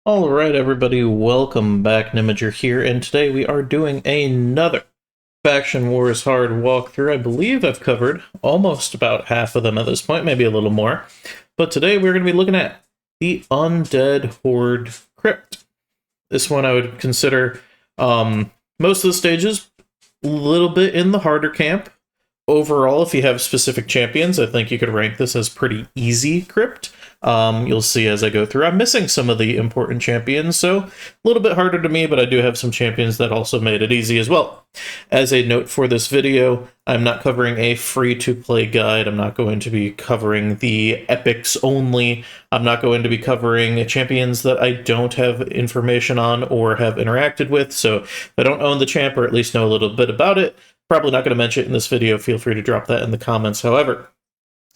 Alright everybody, welcome back. Nimager here, and today we are doing another Faction Wars hard walkthrough. I believe I've covered almost about half of them at this point, maybe a little more. But today we're going to be looking at the Undead Horde Crypt. This one I would consider most of the stages a little bit in the harder camp. Overall, if you have specific champions, I think you could rank this as pretty easy crypt. You'll see as I go through, I'm missing some of the important champions, so a little bit harder to me, but I do have some champions that also made it easy as well. As a note for this video, I'm not covering a free-to-play guide. I'm not going to be covering the epics only. I'm not going to be covering champions that I don't have information on or have interacted with, so if I don't own the champ or at least know a little bit about it, probably not going to mention it in this video. Feel free to drop that in the comments. However,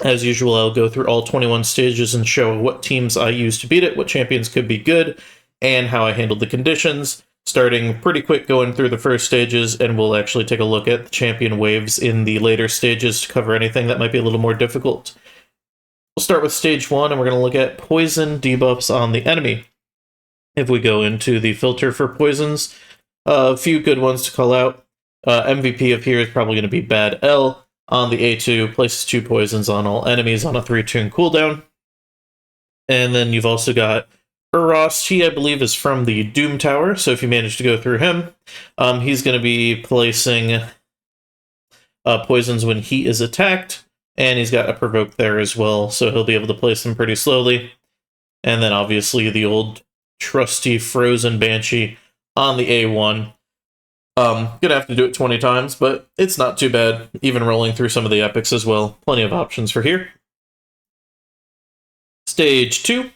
as usual, I'll go through all 21 stages and show what teams I used to beat it, what champions could be good, and how I handled the conditions, starting pretty quick going through the first stages, and we'll actually take a look at the champion waves in the later stages to cover anything that might be a little more difficult. We'll start with stage 1, and we're going to look at poison debuffs on the enemy. If we go into the filter for poisons, a few good ones to call out. MVP of here is probably going to be Bad L. On the A2, places 2 poisons on all enemies on a 3-turn cooldown. And then you've also got Urost. He, I believe, is from the Doom Tower, so if you manage to go through him, he's going to be placing poisons when he is attacked, and he's got a provoke there as well, so he'll be able to place them pretty slowly. And then obviously the old trusty Frozen Banshee on the A1. Gonna have to do it 20 times, but it's not too bad, even rolling through some of the epics as well. Plenty of options for here. Stage 2,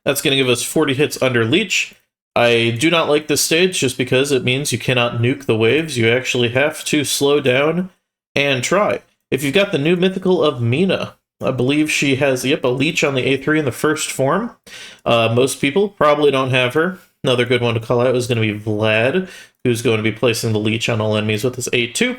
that's gonna give us 40 hits under Leech. I do not like this stage just because it means you cannot nuke the waves. You actually have to slow down and try. If you've got the new mythical of Mina, I believe she has, a Leech on the A3 in the first form. Most people probably don't have her. Another good one to call out is going to be Vlad, who's going to be placing the Leech on all enemies with his A2.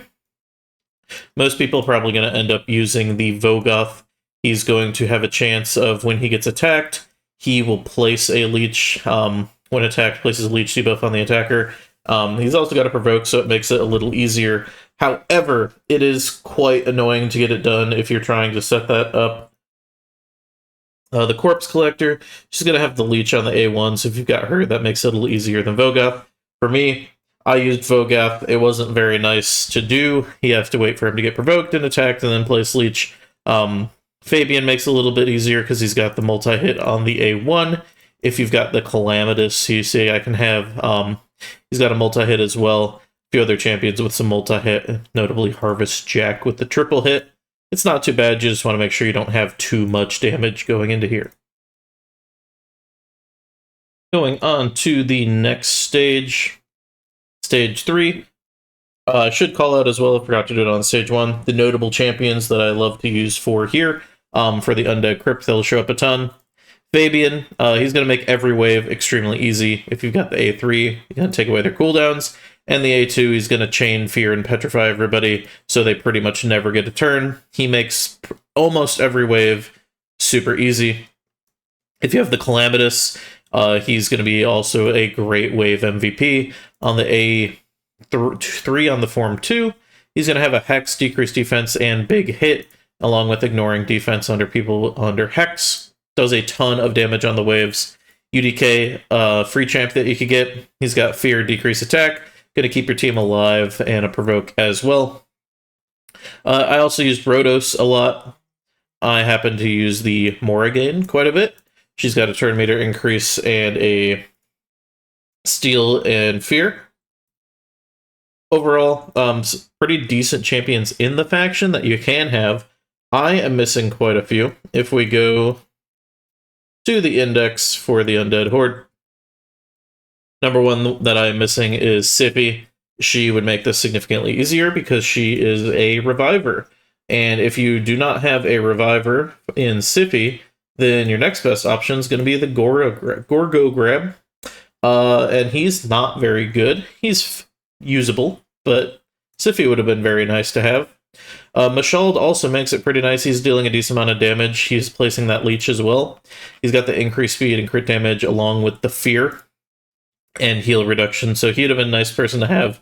Most people are probably going to end up using the Vogoth. He's going to have a chance of, when he gets attacked, he will place a Leech. When attacked, places a Leech debuff on the attacker. He's also got a provoke, so it makes it a little easier. However, it is quite annoying to get it done if you're trying to set that up. The Corpse Collector, she's going to have the Leech on the A1, so if you've got her, that makes it a little easier than Vogoth. For me, I used Vogoth. It wasn't very nice to do. You have to wait for him to get provoked and attacked and then place Leech. Fabian makes it a little bit easier because he's got the multi-hit on the A1. If you've got the Calamitous, you see I can have... he's got a multi-hit as well. A few other champions with some multi-hit, notably Harvest Jack with the triple hit. It's not too bad, you just want to make sure you don't have too much damage going into here. Going on to the next stage, stage 3. I should call out as well, I forgot to do it on stage 1, the notable champions that I love to use for here. For the Undead Crypt, they'll show up a ton. Fabian, he's going to make every wave extremely easy. If you've got the A3, you're going to take away their cooldowns. And the A2, he's going to chain, fear, and petrify everybody, so they pretty much never get a turn. He makes almost every wave super easy. If you have the Calamitous, he's going to be also a great wave MVP. On the A3 on the Form 2, he's going to have a Hex, decreased defense, and big hit, along with ignoring defense under people under Hex. Does a ton of damage on the waves. UDK, free champ that you could get. He's got fear, decrease attack. Going to keep your team alive and a provoke as well. I also used Rhodos a lot. I happen to use the Morrigan quite a bit. She's got a turn meter increase and a steal and fear. Overall, pretty decent champions in the faction that you can have. I am missing quite a few. If we go to the index for the Undead Horde, number 1 that I'm missing is Sippy. She would make this significantly easier because she is a reviver. And if you do not have a reviver in Sippy, then your next best option is going to be the Gorgo Grab. And he's not very good. He's usable, but Sippy would have been very nice to have. Mashald also makes it pretty nice. He's dealing a decent amount of damage. He's placing that leech as well. He's got the increased speed and crit damage along with the fear and heal reduction, so he'd have been a nice person to have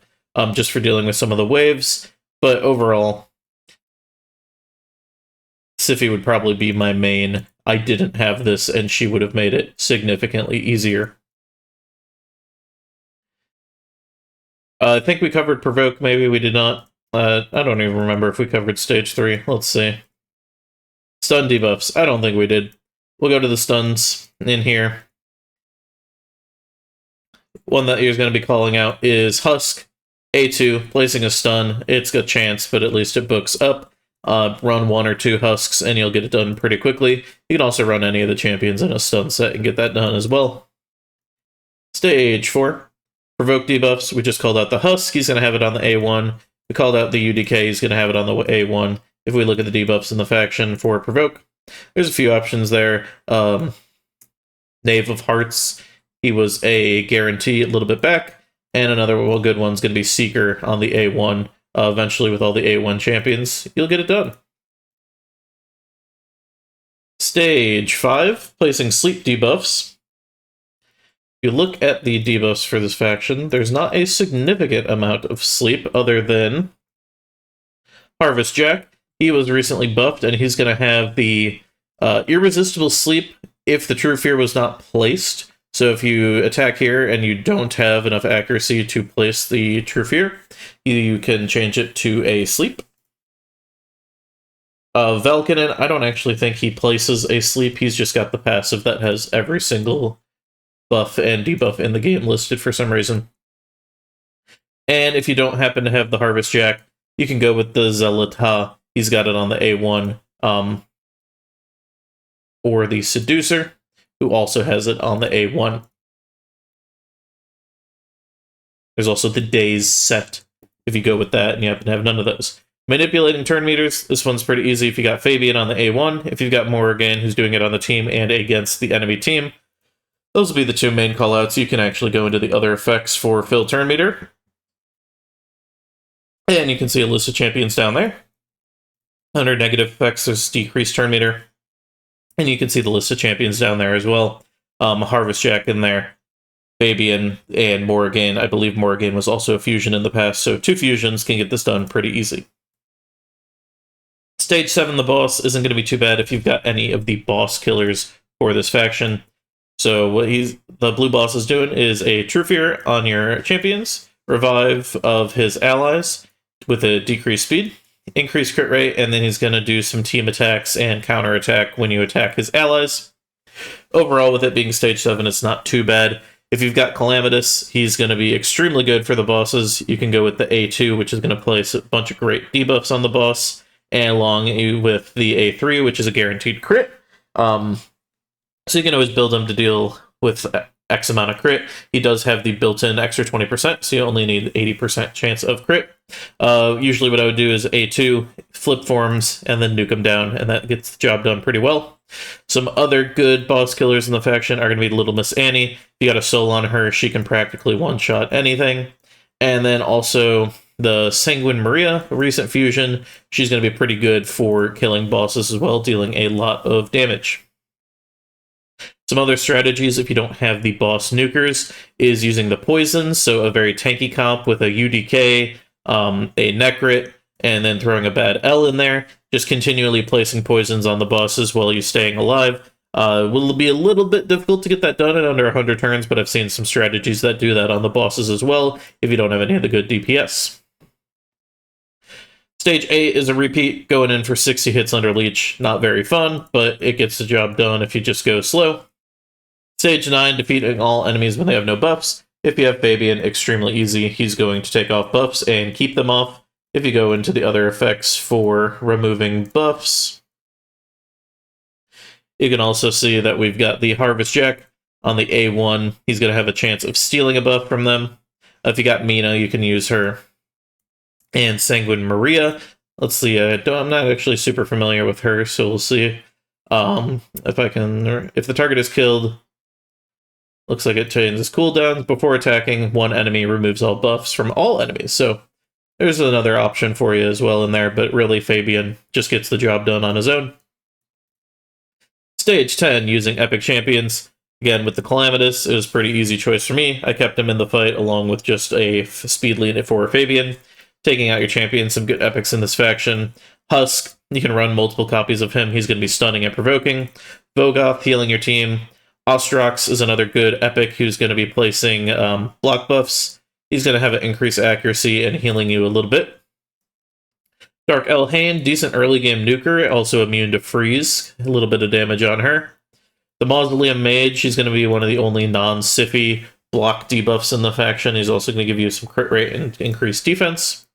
just for dealing with some of the waves. But overall, Sify would probably be my main. I didn't have this, and she would have made it significantly easier. I think we covered Provoke, maybe we did not. I don't even remember if we covered Stage 3. Let's see. Stun debuffs. I don't think we did. We'll go to the stuns in here. One that you're going to be calling out is Husk. A2, placing a stun. It's a chance, but at least it books up. Run 1 or 2 Husks, and you'll get it done pretty quickly. You can also run any of the champions in a stun set and get that done as well. Stage 4. Provoke debuffs. We just called out the Husk. He's going to have it on the A1. We called out the UDK. He's going to have it on the A1. If we look at the debuffs in the faction for Provoke, there's a few options there. Knave of Hearts. He was a guarantee a little bit back. And another good one's going to be Seeker on the A1. Eventually, with all the A1 champions, you'll get it done. Stage 5, placing sleep debuffs. If you look at the debuffs for this faction, there's not a significant amount of sleep other than Harvest Jack. He was recently buffed, and he's going to have the irresistible sleep if the True Fear was not placed. So if you attack here and you don't have enough accuracy to place the True Fear, you can change it to a sleep. Velkanen, I don't actually think he places a sleep. He's just got the passive that has every single buff and debuff in the game listed for some reason. And if you don't happen to have the Harvest Jack, you can go with the Zealot Ha. He's got it on the A1. Or the Seducer, who also has it on the A1. There's also the Days set, if you go with that, and you happen to have none of those. Manipulating turn meters, this one's pretty easy if you got Fabian on the A1. If you've got Morrigan, who's doing it on the team and against the enemy team, those will be the two main callouts. You can actually go into the other effects for fill turn meter. And you can see a list of champions down there. Under negative effects, there's decreased turn meter. And you can see the list of champions down there as well. Harvest Jack in there. Fabian and Morrigan. I believe Morrigan was also a fusion in the past, so 2 fusions can get this done pretty easy. Stage 7, the boss, isn't going to be too bad if you've got any of the boss killers for this faction. So what the blue boss is doing is a True Fear on your champions, revive of his allies with a decreased speed, increased crit rate, and then he's going to do some team attacks and counter attack when you attack his allies. Overall, with it being stage 7, it's not too bad. If you've got Calamitous, he's going to be extremely good for the bosses. You can go with the A2, which is going to place a bunch of great debuffs on the boss, and along with the A3, which is a guaranteed crit. So you can always build him to deal with X amount of crit. He does have the built-in extra 20%, so you only need 80% chance of crit. Usually what I would do is A2, flip forms, and then nuke him down, and that gets the job done pretty well. Some other good boss killers in the faction are going to be Little Miss Annie. If you got a soul on her, she can practically one-shot anything. And then also the Sanguine Maria, recent fusion. She's going to be pretty good for killing bosses as well, dealing a lot of damage. Some other strategies, if you don't have the boss nukers, is using the poisons, so a very tanky comp with a UDK, a Necrit, and then throwing a bad L in there. Just continually placing poisons on the bosses while you're staying alive. Will be a little bit difficult to get that done in under 100 turns, but I've seen some strategies that do that on the bosses as well, if you don't have any of the good DPS. Stage 8 is a repeat, going in for 60 hits under Leech. Not very fun, but it gets the job done if you just go slow. Stage 9, defeating all enemies when they have no buffs. If you have Fabian, extremely easy. He's going to take off buffs and keep them off. If you go into the other effects for removing buffs, you can also see that we've got the Harvest Jack on the A1. He's going to have a chance of stealing a buff from them. If you got Mina, you can use her. And Sanguine Maria. Let's see, I'm not actually super familiar with her, so we'll see if the target is killed. Looks like it changes cooldowns. Before attacking, one enemy removes all buffs from all enemies. So there's another option for you as well in there, but really Fabian just gets the job done on his own. Stage 10, using Epic Champions. Again, with the Calamitous, it was a pretty easy choice for me. I kept him in the fight along with just a speed lead for Fabian. Taking out your champion, some good epics in this faction. Husk, you can run multiple copies of him. He's going to be stunning and provoking. Vogoth, healing your team. Ostrox is another good epic who's going to be placing block buffs. He's going to have an increased accuracy and healing you a little bit. Dark Elhain, decent early game nuker, also immune to freeze. A little bit of damage on her. The Mausoleum Mage, she's going to be one of the only non-Siffy block debuffs in the faction. He's also going to give you some crit rate and increased defense.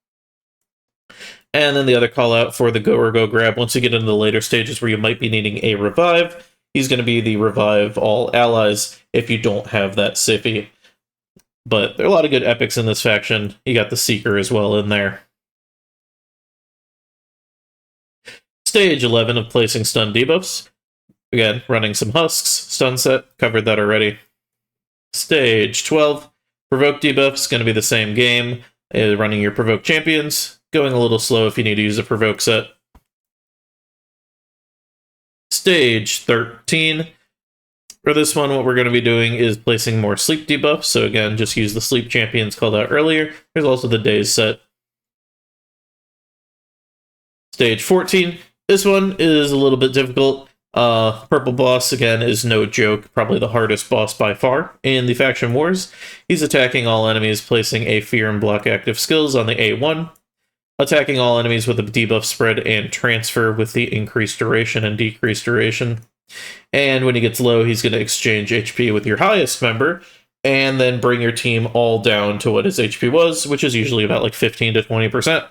And then the other call out for the Go or Go Grab, once you get into the later stages where you might be needing a revive, he's going to be the revive all allies if you don't have that Siffy. But there are a lot of good epics in this faction. You got the Seeker as well in there. Stage 11 of placing stun debuffs. Again, running some Husks, stun set, covered that already. Stage 12, provoke debuffs, going to be the same game. Running your provoke champions, going a little slow if you need to use a provoke set. Stage 13. For this one, what we're going to be doing is placing more sleep debuffs. So again, just use the sleep champions called out earlier. There's also the days set. Stage 14. This one is a little bit difficult. Purple boss, again, is no joke. Probably the hardest boss by far in the faction wars. He's attacking all enemies, placing a fear and block active skills on the A1. Attacking all enemies with a debuff spread and transfer with the increased duration and decreased duration. And when he gets low, he's going to exchange HP with your highest member, and then bring your team all down to what his HP was, which is usually about like 15 to 20%.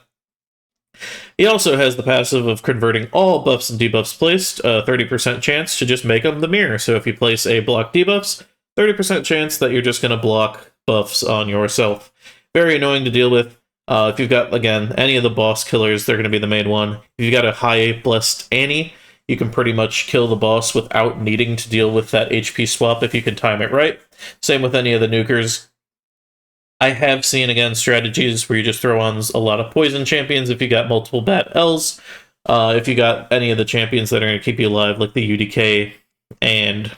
He also has the passive of converting all buffs and debuffs placed, a 30% chance to just make them the mirror. So if you place a block debuffs, 30% chance that you're just going to block buffs on yourself. Very annoying to deal with. If you've got, again, any of the boss killers, they're going to be the main one. If you've got a high blessed Annie, you can pretty much kill the boss without needing to deal with that HP swap if you can time it right. Same with any of the nukers. I have seen, again, strategies where you just throw on a lot of poison champions if you got multiple bad Ls. If you got any of the champions that are going to keep you alive, like the UDK and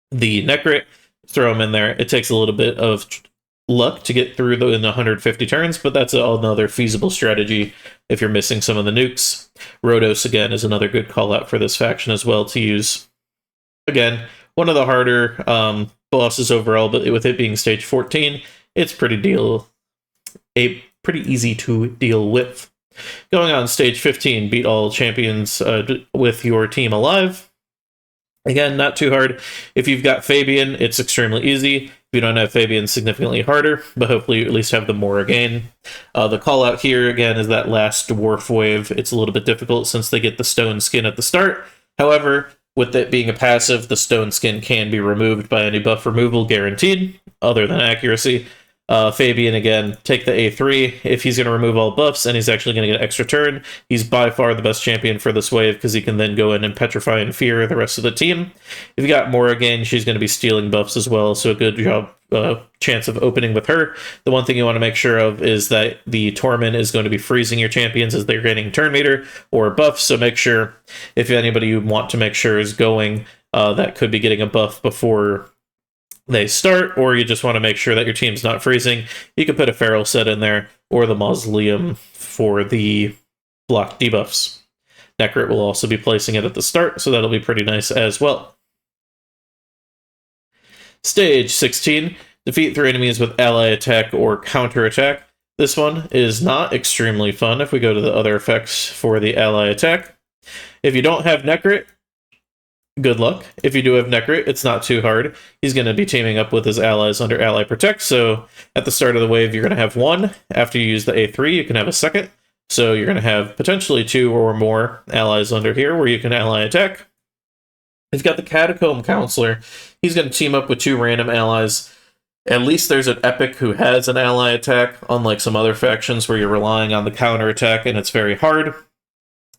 the Necrit, throw them in there. It takes a little bit of luck to get through in 150 turns, but that's another feasible strategy if you're missing some of the nukes. Rhodos, again, is another good call out for this faction as well to use. Again, one of the harder bosses overall, but with it being stage 14, it's pretty easy to deal with. Going on stage 15, beat all champions with your team alive. Again, not too hard. If you've got Fabian, it's extremely easy. If you don't have Fabian, significantly harder, but hopefully you at least have the Mora gain. The call out here, again, is that last dwarf wave. It's a little bit difficult since they get the stone skin at the start. However, with it being a passive, the stone skin can be removed by any buff removal guaranteed, other than accuracy. Fabian, again, take the A3 if he's going to remove all buffs, and he's actually going to get an extra turn. He's by far the best champion for this wave, because he can then go in and petrify and fear the rest of the team. If you got Mora again, she's going to be stealing buffs as well, so a good job, chance of opening with her. The one thing you want to make sure of is that the Torment is going to be freezing your champions as they're getting turn meter or buffs, so make sure, if anybody you want to make sure is going, that could be getting a buff before they start, or you just want to make sure that your team's not freezing, you can put a Feral set in there, or the Mausoleum for the block debuffs. Necrit will also be placing it at the start, so that'll be pretty nice as well. Stage 16, defeat 3 enemies with ally attack or counter attack. This one is not extremely fun if we go to the other effects for the ally attack. If you don't have Necrit, good luck. If you do have Necrit, it's not too hard. He's going to be teaming up with his allies under Ally Protect, so at the start of the wave, you're going to have 1. After you use the A3, you can have a second. So you're going to have potentially 2 or more allies under here where you can ally attack. You've got the Catacomb Counselor. He's going to team up with 2 random allies. At least there's an epic who has an ally attack, unlike some other factions where you're relying on the counter attack and it's very hard.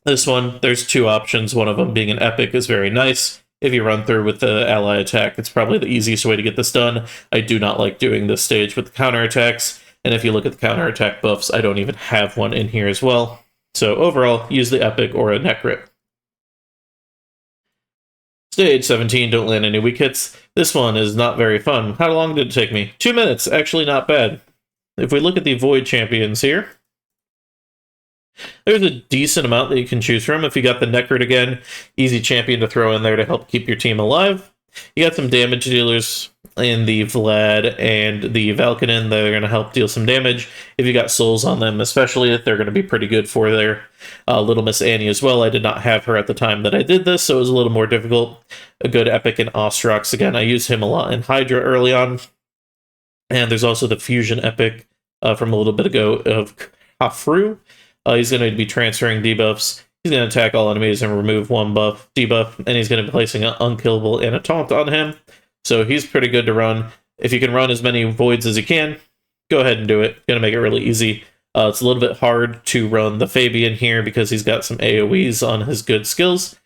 This one, there's 2 options, one of them being an epic is very nice. If you run through with the ally attack, it's probably the easiest way to get this done. I do not like doing this stage with the counterattacks. And if you look at the counterattack buffs, I don't even have one in here as well. So overall, use the Epic or a Neck Rip. Stage 17, don't land any weak hits. This one is not very fun. How long did it take me? 2 minutes, actually not bad. If we look at the Void champions here, there's a decent amount that you can choose from. If you got the Necrit again, easy champion to throw in there to help keep your team alive. You got some damage dealers in the Vlad and the Valkanen that are going to help deal some damage. If you got souls on them, especially, they're going to be pretty good for their Little Miss Annie as well. I did not have her at the time that I did this, so it was a little more difficult. A good Epic in Ostrox. Again, I use him a lot in Hydra early on. And there's also the Fusion Epic from a little bit ago of Kafru. He's going to be transferring debuffs. He's going to attack all enemies and remove one debuff, and he's going to be placing an unkillable and a taunt on him. So he's pretty good to run. If you can run as many voids as you can, go ahead and do it. Going to make it really easy. It's a little bit hard to run the Fabian here because he's got some AoEs on his good skills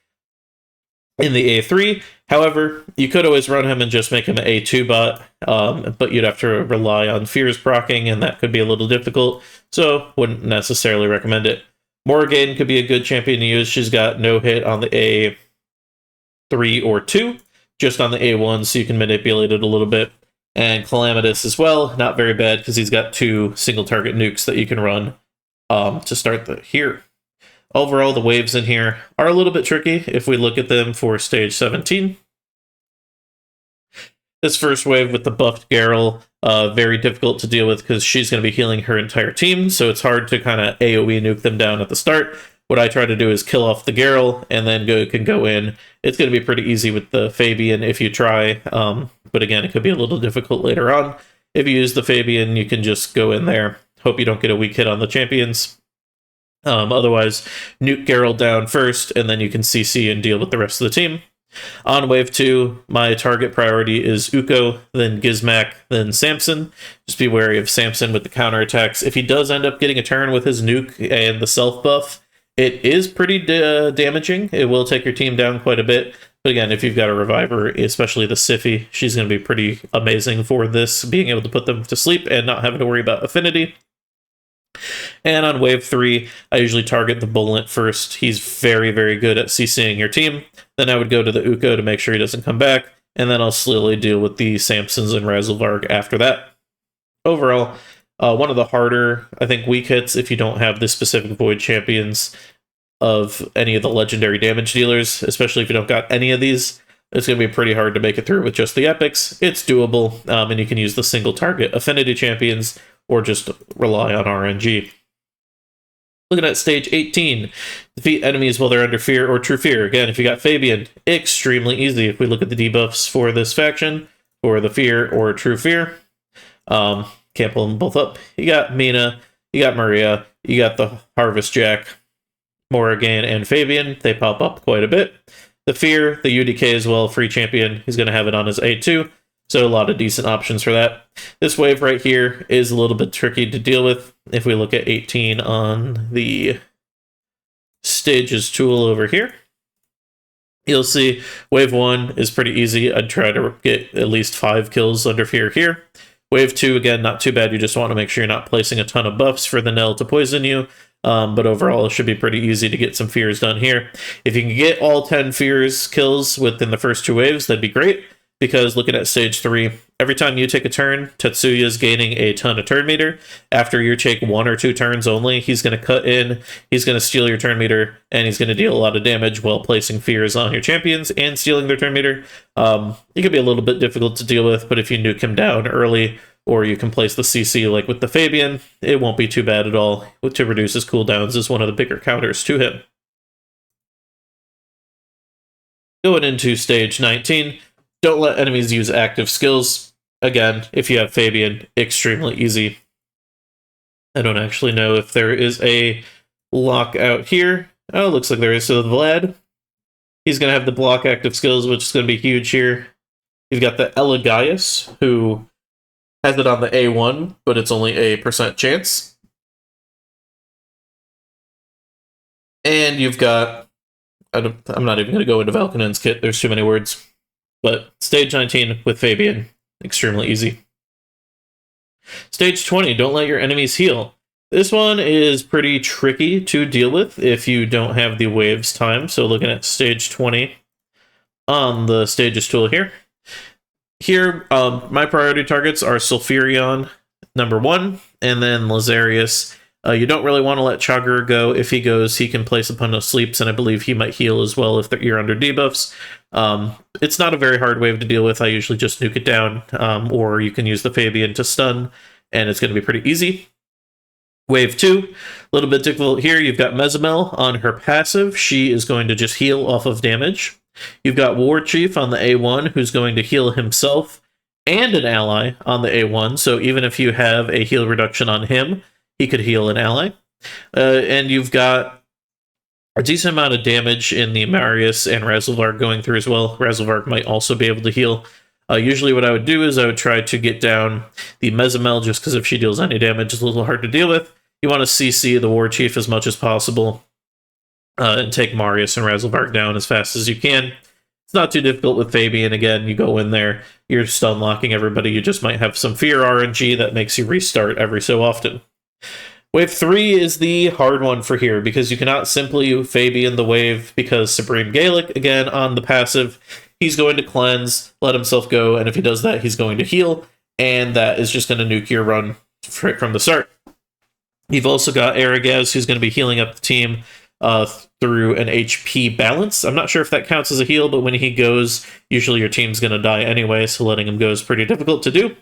in the A3. However, you could always run him and just make him an A2 bot, but you'd have to rely on Fears proccing, and that could be a little difficult, so wouldn't necessarily recommend it. Morrigan could be a good champion to use. She's got no hit on the A3 or 2, just on the A1, so you can manipulate it a little bit. And Calamitous as well, not very bad, because he's got 2 single-target nukes that you can run to start here. Overall, the waves in here are a little bit tricky if we look at them for stage 17. This first wave with the buffed Garrel, very difficult to deal with because she's going to be healing her entire team, so it's hard to kind of AoE nuke them down at the start. What I try to do is kill off the Garrel and then can go in. It's going to be pretty easy with the Fabian if you try, but again, it could be a little difficult later on. If you use the Fabian, you can just go in there. Hope you don't get a weak hit on the champions. Otherwise, nuke Garrel down first, and then you can CC and deal with the rest of the team. On wave 2, my target priority is Uko, then Gizmak, then Samson. Just be wary of Samson with the counterattacks. If he does end up getting a turn with his nuke and the self buff, it is pretty damaging. It will take your team down quite a bit. But again, if you've got a reviver, especially the Siphi, she's going to be pretty amazing for this, being able to put them to sleep and not having to worry about affinity. And on wave 3, I usually target the Bullet first. He's very, very good at CCing your team. Then I would go to the Uko to make sure he doesn't come back, and then I'll slowly deal with the Samsons and Razelvarg after that. Overall, one of the harder, I think, weak hits if you don't have the specific Void champions of any of the legendary damage dealers, especially if you don't got any of these. It's going to be pretty hard to make it through with just the epics. It's doable, and you can use the single target affinity champions or just rely on RNG. Looking at stage 18, defeat enemies while they're under fear or true fear. Again, if you got Fabian, extremely easy. If we look at the debuffs for this faction, for the fear or true fear, can't pull them both up. You got Mina, you got Maria, you got the Harvest Jack, Morrigan, and Fabian. They pop up quite a bit. The fear, the UDK as well, free champion. He's going to have it on his A2. So a lot of decent options for that. This wave right here is a little bit tricky to deal with. If we look at 18 on the stages tool over here, you'll see wave 1 is pretty easy. I'd try to get at least 5 kills under fear here. Wave 2, again, not too bad. You just want to make sure you're not placing a ton of buffs for the Nell to poison you. But overall, it should be pretty easy to get some fears done here. If you can get all 10 fears kills within the first 2 waves, that'd be great. Because looking at stage 3, every time you take a turn, Tetsuya's gaining a ton of turn meter. After you take 1 or 2 turns only, he's going to cut in, he's going to steal your turn meter, and he's going to deal a lot of damage while placing fears on your champions and stealing their turn meter. It could be a little bit difficult to deal with, but if you nuke him down early, or you can place the CC like with the Fabian, it won't be too bad at all. To reduce his cooldowns is one of the bigger counters to him. Going into stage 19, don't let enemies use active skills. Again, if you have Fabian, extremely easy. I don't actually know if there is a lockout here. Oh, looks like there is. So Vlad, he's going to have the block active skills, which is going to be huge here. You've got the Eligaius, who has it on the A1, but it's only a % chance. And you've got, I'm not even going to go into Valkanen's kit, there's too many words. But stage 19 with Fabian, extremely easy. Stage 20, don't let your enemies heal. This one is pretty tricky to deal with if you don't have the waves time. So looking at stage 20 on the stages tool here. Here, my priority targets are Sulfurion, number 1, and then Lazarius. You don't really want to let Chagger go. If he goes, he can place Opponent Sleeps, and I believe he might heal as well if you're under debuffs. It's not a very hard wave to deal with. I usually just nuke it down, or you can use the Fabian to stun, and it's going to be pretty easy. Wave 2, a little bit difficult here. You've got Mezamel on her passive. She is going to just heal off of damage. You've got War Chief on the A1, who's going to heal himself and an ally on the A1, so even if you have a heal reduction on him, he could heal an ally. And you've got a decent amount of damage in the Marius and Razelvarg going through as well. Razelvarg might also be able to heal. Usually what I would do is I would try to get down the Mezamel, just because if she deals any damage, it's a little hard to deal with. You want to CC the War Chief as much as possible, and take Marius and Razelvarg down as fast as you can. It's not too difficult with Fabian. Again, you go in there, you're stun locking everybody. You just might have some fear RNG that makes you restart every so often. Wave 3 is the hard one for here, because you cannot simply Fabian the wave, because Supreme Gaelic, again, on the passive, he's going to cleanse, let himself go, and if he does that, he's going to heal, and that is just going to nuke your run from the start. You've also got Aragaz, who's going to be healing up the team through an HP balance. I'm not sure if that counts as a heal, but when he goes, usually your team's going to die anyway, so letting him go is pretty difficult to do.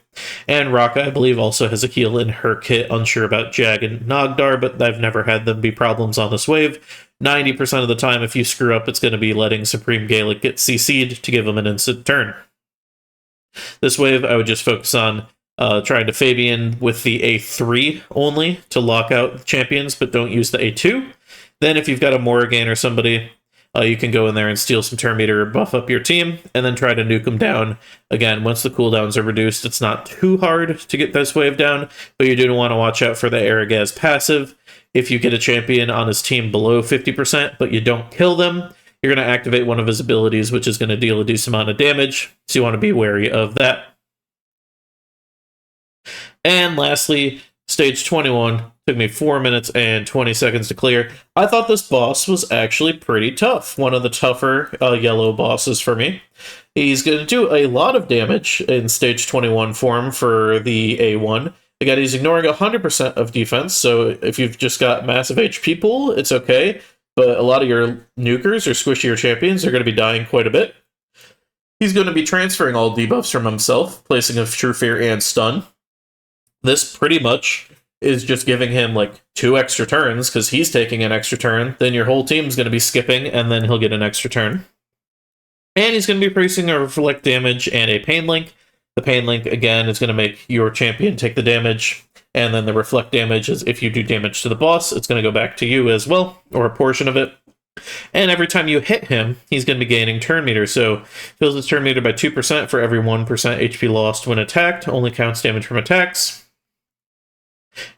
And Raka, I believe, also has a heal in her kit. Unsure about Jag and Nogdar, but I've never had them be problems on this wave. 90% of the time, if you screw up, it's going to be letting Supreme Gaelic get CC'd to give him an instant turn. This wave, I would just focus on trying to Fabian with the A3 only to lock out the champions, but don't use the A2. Then if you've got a Morrigan or somebody, you can go in there and steal some turn meter, buff up your team, and then try to nuke them down. Again, once the cooldowns are reduced, it's not too hard to get this wave down, but you do want to watch out for the Aragaz passive. If you get a champion on his team below 50%, but you don't kill them, you're going to activate one of his abilities, which is going to deal a decent amount of damage, so you want to be wary of that. And lastly, stage 21 took me 4 minutes and 20 seconds to clear. I thought this boss was actually pretty tough. One of the tougher yellow bosses for me. He's going to do a lot of damage in stage 21 form for the A1. Again, he's ignoring 100% of defense, so if you've just got massive HP pool, it's okay. But a lot of your nukers or squishier champions are going to be dying quite a bit. He's going to be transferring all debuffs from himself, placing a True Fear and Stun. This pretty much is just giving him like 2 extra turns, because he's taking an extra turn, then your whole team's going to be skipping, and then he'll get an extra turn. And he's going to be producing a Reflect damage and a Pain Link. The Pain Link, again, is going to make your champion take the damage, and then the Reflect damage is if you do damage to the boss, it's going to go back to you as well, or a portion of it. And every time you hit him, he's going to be gaining turn meter, so fills his turn meter by 2% for every 1% HP lost when attacked, only counts damage from attacks.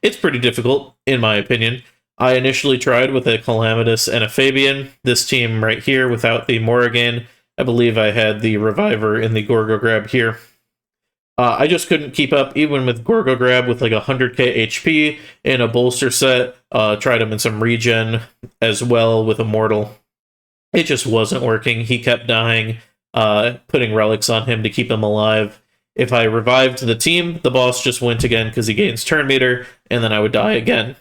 It's pretty difficult, in my opinion. I initially tried with a Calamitous and a Fabian. This team right here, without the Morrigan, I believe I had the Reviver in the Gorgo Grab here. I just couldn't keep up, even with Gorgo Grab with like 100k HP in a bolster set. Tried him in some regen as well with Immortal. It just wasn't working. He kept dying, putting relics on him to keep him alive. If I revived the team, the boss just went again because he gains turn meter, and then I would die again.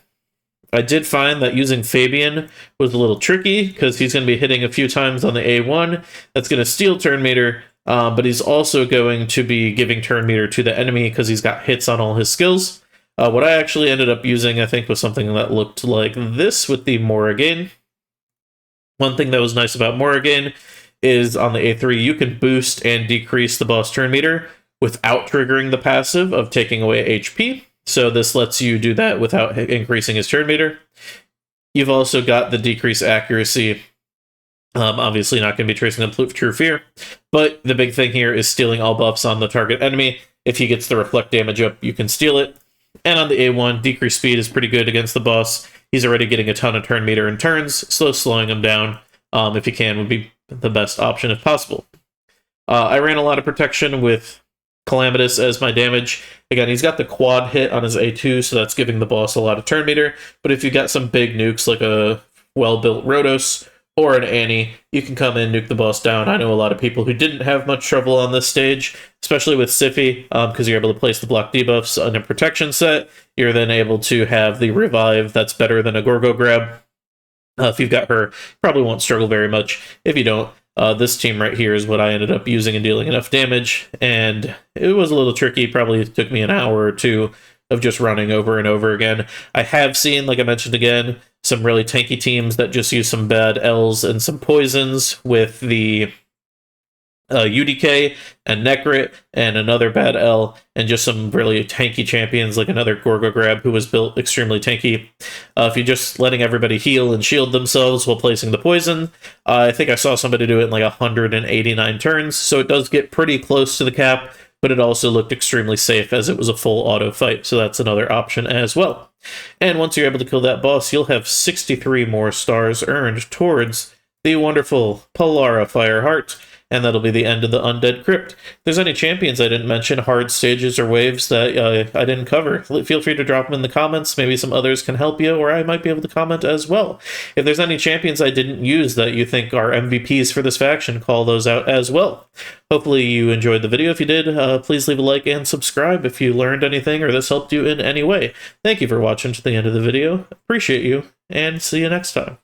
I did find that using Fabian was a little tricky, because he's going to be hitting a few times on the A1. That's going to steal turn meter, but he's also going to be giving turn meter to the enemy because he's got hits on all his skills. What I actually ended up using, I think, was something that looked like this with the Morrigan. One thing that was nice about Morrigan is on the A3, you can boost and decrease the boss turn meter without triggering the passive of taking away HP. So this lets you do that without increasing his turn meter. You've also got the decreased accuracy. Obviously not going to be tracing up True Fear. But the big thing here is stealing all buffs on the target enemy. If he gets the Reflect damage up, you can steal it. And on the A1, decreased speed is pretty good against the boss. He's already getting a ton of turn meter in turns, so slowing him down, if you can, would be the best option if possible. I ran a lot of protection with Calamitous as my damage. Again, he's got the quad hit on his A2, so that's giving the boss a lot of turn meter. But if you've got some big nukes like a well-built Rhodos or an Annie, you can come in, nuke the boss down. I know a lot of people who didn't have much trouble on this stage, especially with Siffy, because you're able to place the block debuffs on a protection set. You're then able to have the revive that's better than a Gorgo grab. If you've got her, probably won't struggle very much. If you don't, this team right here is what I ended up using and dealing enough damage, and it was a little tricky. Probably took me an hour or two of just running over and over again. I have seen, like I mentioned again, some really tanky teams that just use some bad L's and some poisons with the UDK and Necrit and another bad L, and just some really tanky champions like another Gorgo Grab who was built extremely tanky. If you're just letting everybody heal and shield themselves while placing the poison, I think I saw somebody do it in like 189 turns, so it does get pretty close to the cap, but it also looked extremely safe as it was a full auto fight, so that's another option as well. And once you're able to kill that boss, you'll have 63 more stars earned towards the wonderful Polara Fireheart, and that'll be the end of the Undead Crypt. If there's any champions I didn't mention, hard stages or waves that I didn't cover, feel free to drop them in the comments. Maybe some others can help you, or I might be able to comment as well. If there's any champions I didn't use that you think are MVPs for this faction, call those out as well. Hopefully you enjoyed the video. If you did, please leave a like and subscribe if you learned anything or this helped you in any way. Thank you for watching to the end of the video. Appreciate you, and see you next time.